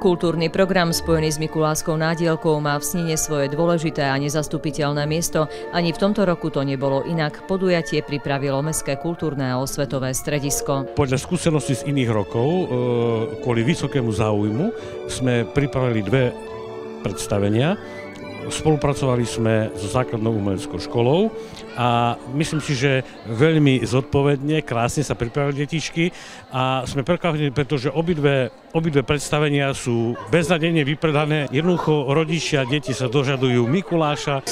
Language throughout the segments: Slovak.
Kultúrny program spojený s Mikuláskou nádielkou má v Snine svoje dôležité a nezastupiteľné miesto. Ani v tomto roku to nebolo inak. Podujatie pripravilo Mestské kultúrne a osvetové stredisko. Podľa skúseností z iných rokov, kvôli vysokému záujmu, sme pripravili dve predstavenia. Spolupracovali sme so základnou umeleckou školou a myslím si, že veľmi zodpovedne, krásne sa pripravili detičky a sme prekvapení, pretože obidve predstavenia sú beznadejne vypredané. Jednoducho rodičia, deti sa dožadujú Mikuláša.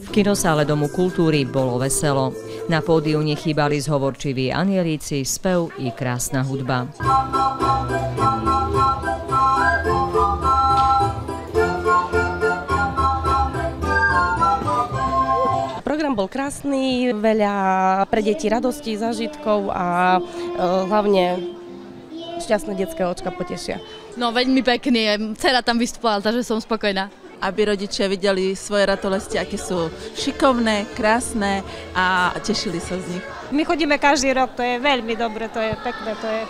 V kinosále Domu kultúry bolo veselo. Na pódiu nechýbali zhovorčiví anielíci, spev i krásna hudba. Program bol krásny, veľa pre deti radosti, zážitkov a hlavne šťastné detské očka potešia. No veľmi pekný, dcera tam vystupovala, takže som spokojná. Aby rodičia videli svoje ratolesti, aké sú šikovné, krásne a tešili sa z nich. My chodíme každý rok, to je veľmi dobre, to je pekné, to je.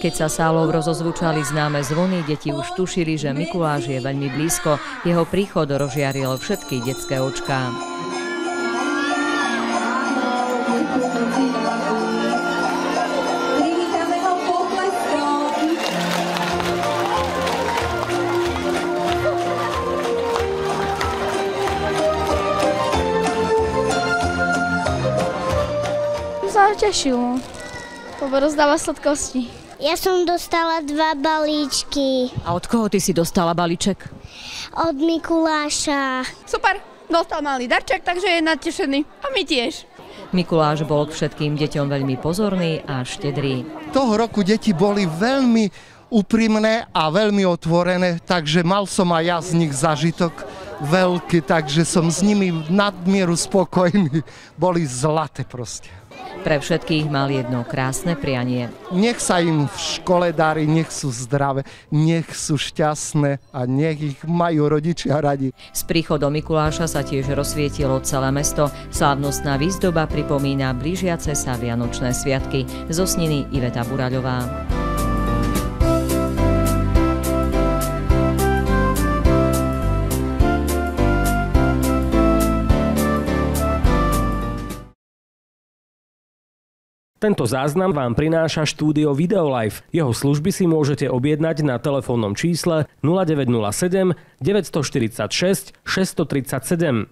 Keď sa sálou rozozvučali známe zvony, deti už tušili, že Mikuláš je veľmi blízko. Jeho príchod rozžiaril všetky detské očká. Sa tešil, lebo rozdáva sladkosti. Ja som dostala 2 balíčky. A od koho ty si dostala balíček? Od Mikuláša. Super, dostal malý darček, takže je natešený. A my tiež. Mikuláš bol k všetkým deťom veľmi pozorný a štedrý. Toho roku deti boli veľmi úprimné a veľmi otvorené, takže mal som aj ja z nich zážitok veľký, takže som s nimi nadmieru spokojný. Boli zlaté proste. Pre všetkých mal jedno krásne prianie. Nech sa im v škole darí, nech sú zdravé, nech sú šťastné a nech ich majú rodičia radi. S príchodom Mikuláša sa tiež rozsvietilo celé mesto. Slávnostná výzdoba pripomína blížiace sa vianočné sviatky. Zo Sniny Iveta Buraľová. Tento záznam vám prináša štúdio Videolife. Jeho služby si môžete objednať na telefónnom čísle 0907 946 637.